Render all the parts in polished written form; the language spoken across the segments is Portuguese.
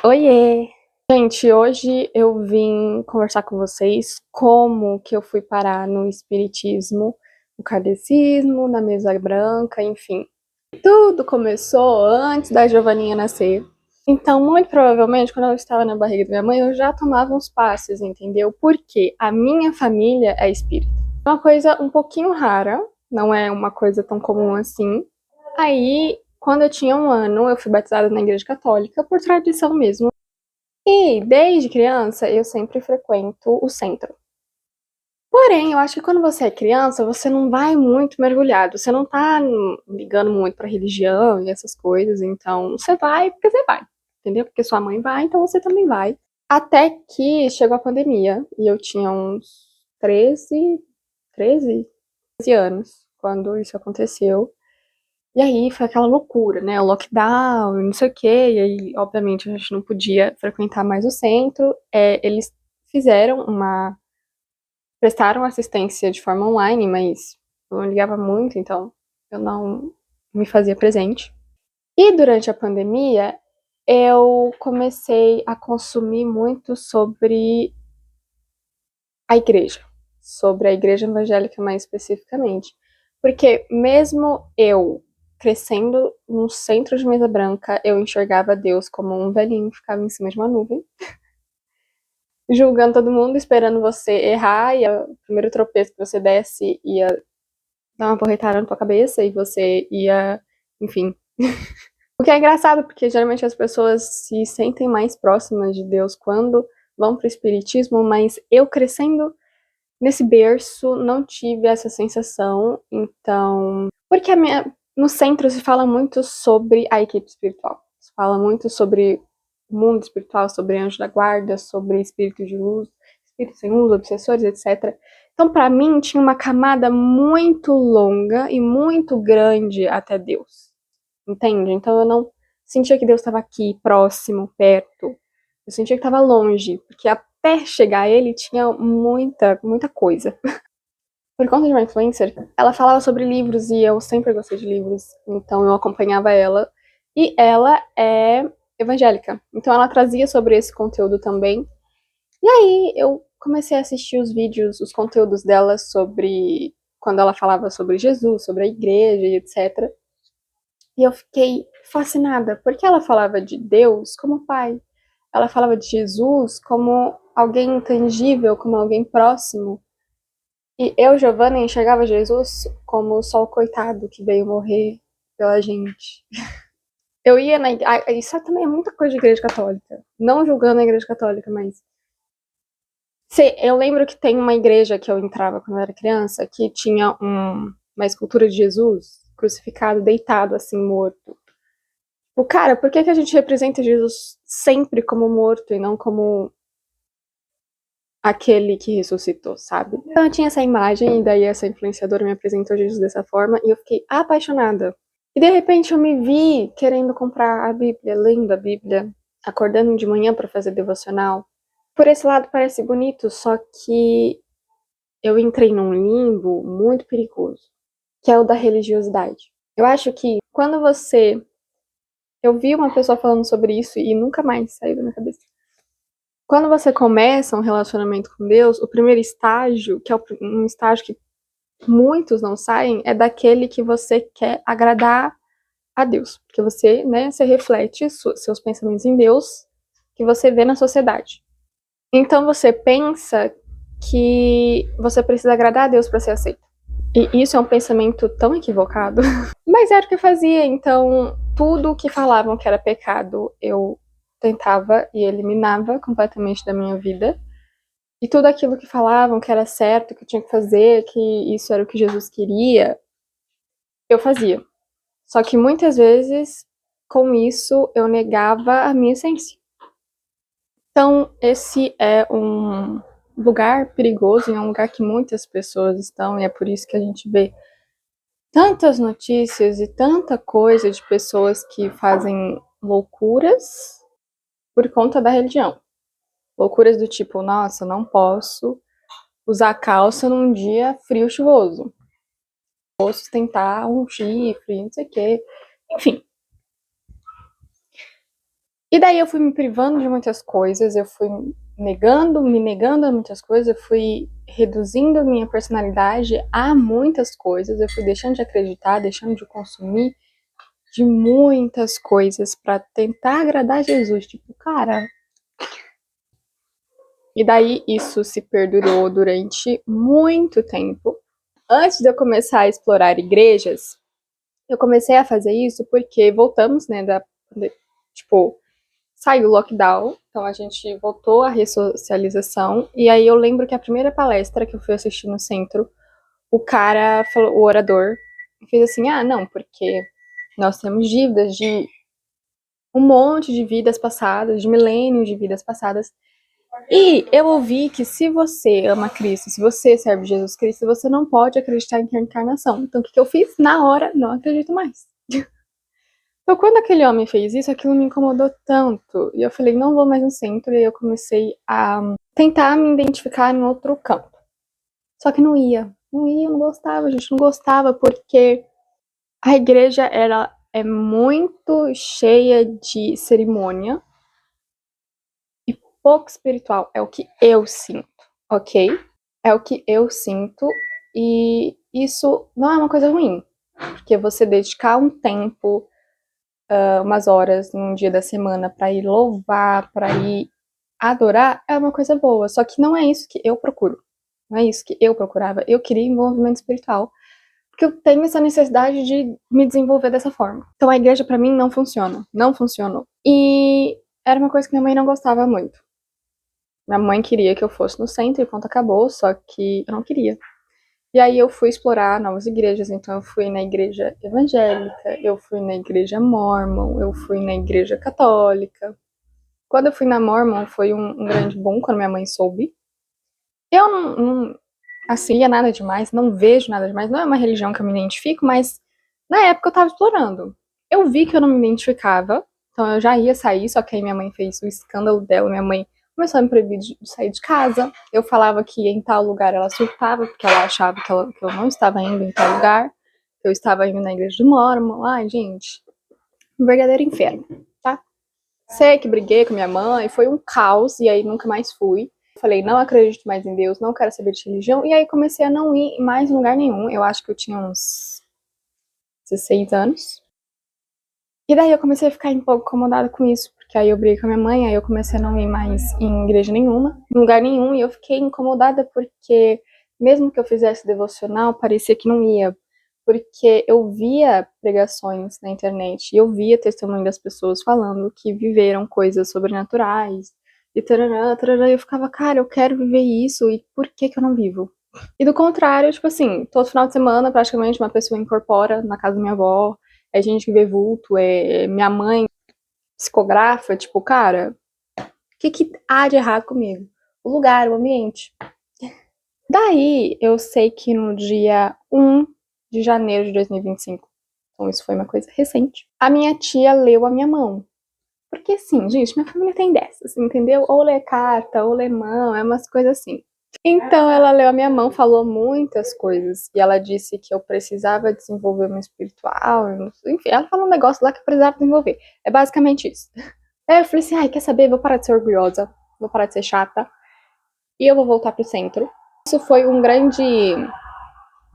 Oiê! Gente, hoje eu vim conversar com vocês como que eu fui parar no espiritismo, no kardecismo, na mesa branca, enfim. Tudo começou antes da Giovaninha nascer. Então, muito provavelmente, quando eu estava na barriga da minha mãe, eu já tomava uns passes, entendeu? Porque a minha família é espírita. É uma coisa um pouquinho rara, não é uma coisa tão comum assim. Aí, quando eu tinha 1 ano, eu fui batizada na igreja católica, por tradição mesmo. E desde criança eu sempre frequento o centro. Porém, eu acho que quando você é criança, você não vai muito mergulhado, você não tá ligando muito pra religião e essas coisas, então você vai porque você vai, entendeu? Porque sua mãe vai, então você também vai. Até que chegou a pandemia e eu tinha uns 13 anos quando isso aconteceu. E aí foi aquela loucura, né? O lockdown, não sei o quê. E aí, obviamente, a gente não podia frequentar mais o centro. Eles fizeram uma. Prestaram assistência de forma online, mas eu não ligava muito, então eu não me fazia presente. E durante a pandemia, eu comecei a consumir muito sobre a igreja evangélica mais especificamente. Porque mesmo eu crescendo num centro de mesa branca, eu enxergava Deus como um velhinho que ficava em cima de uma nuvem, julgando todo mundo, esperando você errar, e o primeiro tropeço que você desse ia dar uma porretada na tua cabeça e você ia, enfim. O que é engraçado, porque geralmente as pessoas se sentem mais próximas de Deus quando vão pro espiritismo, mas eu crescendo nesse berço, não tive essa sensação, então. Porque no centro se fala muito sobre a equipe espiritual. Se fala muito sobre o mundo espiritual, sobre anjo da guarda, sobre espírito de luz, espírito sem luz, obsessores, etc. Então, para mim, tinha uma camada muito longa e muito grande até Deus. Entende? Então, eu não sentia que Deus estava aqui, próximo, perto. Eu sentia que estava longe, porque até chegar a ele tinha muita coisa. Por conta de uma influencer, ela falava sobre livros e eu sempre gostei de livros, então eu acompanhava ela. E ela é evangélica, então ela trazia sobre esse conteúdo também. E aí eu comecei a assistir os vídeos, os conteúdos dela sobre quando ela falava sobre Jesus, sobre a igreja e etc. E eu fiquei fascinada, porque ela falava de Deus como pai. Ela falava de Jesus como alguém intangível, como alguém próximo. E eu, Giovanna, enxergava Jesus como só o coitado que veio morrer pela gente. Eu ia na igreja. Isso também é muita coisa de igreja católica. Não julgando a igreja católica, mas. Eu lembro que tem uma igreja que eu entrava quando eu era criança que tinha uma escultura de Jesus crucificado, deitado, assim, morto. O cara, por que a gente representa Jesus sempre como morto e não como aquele que ressuscitou, sabe? Então eu tinha essa imagem, e daí essa influenciadora me apresentou Jesus dessa forma, e eu fiquei apaixonada. E de repente eu me vi querendo comprar a Bíblia, lendo a Bíblia, acordando de manhã para fazer devocional. Por esse lado parece bonito, só que eu entrei num limbo muito perigoso, que é o da religiosidade. Eu acho que quando você. Eu vi uma pessoa falando sobre isso e nunca mais saiu da minha cabeça. Quando você começa um relacionamento com Deus, o primeiro estágio, que é um estágio que muitos não saem, é daquele que você quer agradar a Deus. Porque você, né, você reflete seus pensamentos em Deus que você vê na sociedade. Então você pensa que você precisa agradar a Deus para ser aceito. E isso é um pensamento tão equivocado. Mas era o que eu fazia, então tudo que falavam que era pecado, eu tentava e eliminava completamente da minha vida. E tudo aquilo que falavam que era certo, que eu tinha que fazer, que isso era o que Jesus queria, eu fazia. Só que muitas vezes, com isso, eu negava a minha essência. Então, esse é um lugar perigoso, é um lugar que muitas pessoas estão, e é por isso que a gente vê tantas notícias e tanta coisa de pessoas que fazem loucuras por conta da religião. Loucuras do tipo, nossa, não posso usar calça num dia frio chuvoso. Ou sustentar um chifre, não sei o quê. Enfim. E daí eu fui me privando de muitas coisas, eu fui me negando a muitas coisas, eu fui reduzindo a minha personalidade a muitas coisas, eu fui deixando de acreditar, deixando de consumir de muitas coisas pra tentar agradar Jesus. Tipo, cara. E daí isso se perdurou durante muito tempo. Antes de eu começar a explorar igrejas, eu comecei a fazer isso porque voltamos, né, tipo, saiu o lockdown, então a gente voltou à ressocialização, e aí eu lembro que a primeira palestra que eu fui assistir no centro, o cara falou, o orador, fez assim, não, porque nós temos dívidas de um monte de vidas passadas, de milênios de vidas passadas, e eu ouvi que se você ama Cristo, se você serve Jesus Cristo, você não pode acreditar em reencarnação. Então o que eu fiz? Na hora, não acredito mais. Então, quando aquele homem fez isso, aquilo me incomodou tanto. E eu falei, não vou mais no centro. E aí eu comecei a tentar me identificar em outro campo. Só que não ia. Não ia, eu não gostava, gente. Não gostava porque a igreja é muito cheia de cerimônia e pouco espiritual. É o que eu sinto, ok? É o que eu sinto. E isso não é uma coisa ruim. Porque você dedicar um tempo, umas horas num dia da semana pra ir louvar, pra ir adorar, é uma coisa boa. Só que não é isso que eu procuro. Não é isso que eu procurava. Eu queria envolvimento espiritual. Porque eu tenho essa necessidade de me desenvolver dessa forma. Então a igreja pra mim não funciona. Não funcionou. E era uma coisa que minha mãe não gostava muito. Minha mãe queria que eu fosse no centro e ponto acabou, só que eu não queria. E aí eu fui explorar novas igrejas, então eu fui na igreja evangélica, eu fui na igreja mormon, eu fui na igreja católica. Quando eu fui na mormon foi um grande boom quando minha mãe soube. Eu não assimia nada demais, não vejo nada demais, não é uma religião que eu me identifico, mas na época eu tava explorando. Eu vi que eu não me identificava, então eu já ia sair, só que aí minha mãe fez o escândalo dela, minha mãe começou a me proibir de sair de casa. Eu falava que ia em tal lugar, ela surtava, porque ela achava que eu não estava indo em tal lugar, que eu estava indo na igreja do Mormon. Ai, gente, um verdadeiro inferno, tá? Sei que briguei com minha mãe, foi um caos, e aí nunca mais fui. Falei, não acredito mais em Deus, não quero saber de religião, e aí comecei a não ir mais em lugar nenhum. Eu acho que eu tinha uns 16 anos. E daí eu comecei a ficar um pouco incomodada com isso, porque aí eu briguei com a minha mãe, aí eu comecei a não ir mais em igreja nenhuma, em lugar nenhum, e eu fiquei incomodada porque mesmo que eu fizesse devocional, parecia que não ia, porque eu via pregações na internet, e eu via testemunho das pessoas falando que viveram coisas sobrenaturais, e tarará, tarará, e eu ficava, cara, eu quero viver isso, e por que que eu não vivo? E do contrário, tipo assim, todo final de semana, praticamente, uma pessoa incorpora na casa da minha avó, é gente que vê vulto, é minha mãe psicografa, tipo, cara, o que há de errado comigo? O lugar, o ambiente. Daí, eu sei que no dia 1 de janeiro de 2025, então isso foi uma coisa recente, a minha tia leu a minha mão. Porque assim, gente, minha família tem dessas, entendeu? Ou lê carta, ou lê mão, é umas coisas assim. Então ela leu a minha mão, falou muitas coisas. E ela disse que eu precisava desenvolver meu espiritual. Enfim, ela falou um negócio lá que eu precisava desenvolver. É basicamente isso. Aí eu falei assim, ai, quer saber? Vou parar de ser orgulhosa, vou parar de ser chata. E eu vou voltar pro centro. Isso foi um grande...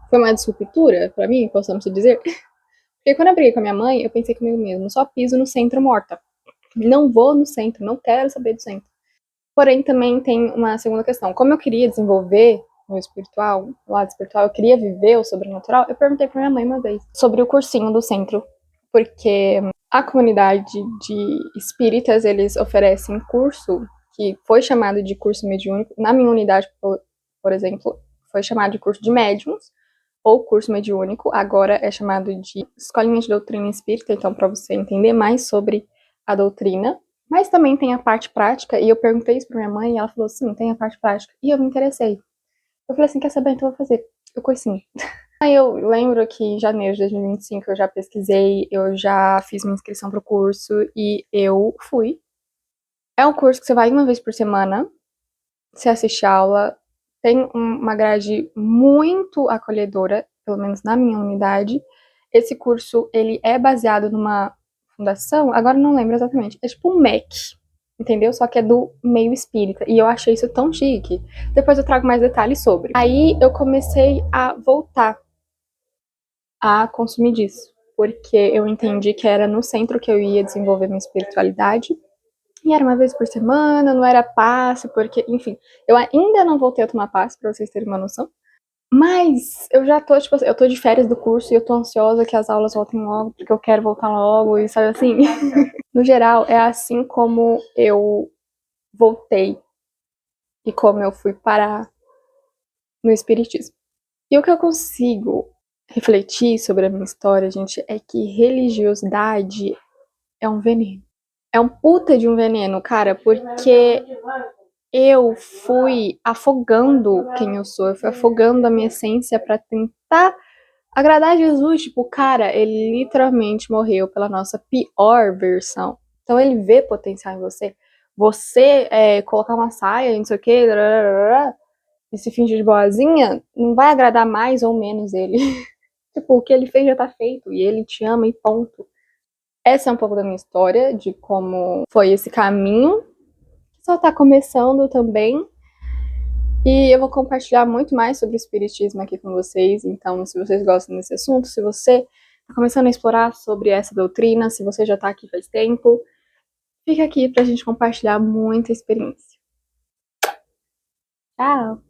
Foi uma disruptura pra mim, possamos dizer. Porque quando eu briguei com a minha mãe, eu pensei comigo mesmo, só piso no centro morta. Não vou no centro, não quero saber do centro. Porém, também tem uma segunda questão. Como eu queria desenvolver o espiritual, o lado espiritual, eu queria viver o sobrenatural, eu perguntei pra minha mãe uma vez sobre o cursinho do centro. Porque a comunidade de espíritas, eles oferecem curso que foi chamado de curso mediúnico. Na minha unidade, por exemplo, foi chamado de curso de médiums ou curso mediúnico. Agora é chamado de escolinha de doutrina espírita, então para você entender mais sobre a doutrina. Mas também tem a parte prática, e eu perguntei isso pra minha mãe, e ela falou, sim, tem a parte prática. E eu me interessei. Eu falei assim, quer saber, então eu vou fazer o cursinho. Aí eu lembro que em janeiro de 2025 eu já pesquisei, eu já fiz minha inscrição pro curso, e eu fui. É um curso que você vai uma vez por semana, você assiste aula, tem uma grade muito acolhedora, pelo menos na minha unidade. Esse curso, ele é baseado numa fundação, agora eu não lembro exatamente, é tipo um MEC, entendeu? Só que é do meio espírita, e eu achei isso tão chique. Depois eu trago mais detalhes sobre. Aí eu comecei a voltar a consumir disso, porque eu entendi que era no centro que eu ia desenvolver minha espiritualidade, e era uma vez por semana, não era passe, porque, enfim, eu ainda não voltei a tomar passe, pra vocês terem uma noção. Mas eu já tô, tipo assim, eu tô de férias do curso e eu tô ansiosa que as aulas voltem logo, porque eu quero voltar logo e sabe assim. No geral, é assim como eu voltei e como eu fui parar no espiritismo. E o que eu consigo refletir sobre a minha história, gente, é que religiosidade é um veneno. É um puta de um veneno, cara, porque eu fui afogando quem eu sou, eu fui afogando a minha essência pra tentar agradar a Jesus. Tipo, cara, ele literalmente morreu pela nossa pior versão. Então ele vê potencial em você. Você colocar uma saia, não sei o que, e se fingir de boazinha, não vai agradar mais ou menos ele. Tipo, o que ele fez já tá feito e ele te ama e ponto. Essa é um pouco da minha história, de como foi esse caminho, que só tá começando também. E eu vou compartilhar muito mais sobre o espiritismo aqui com vocês. Então, se vocês gostam desse assunto, se você tá começando a explorar sobre essa doutrina, se você já tá aqui faz tempo, fica aqui pra gente compartilhar muita experiência. Tchau!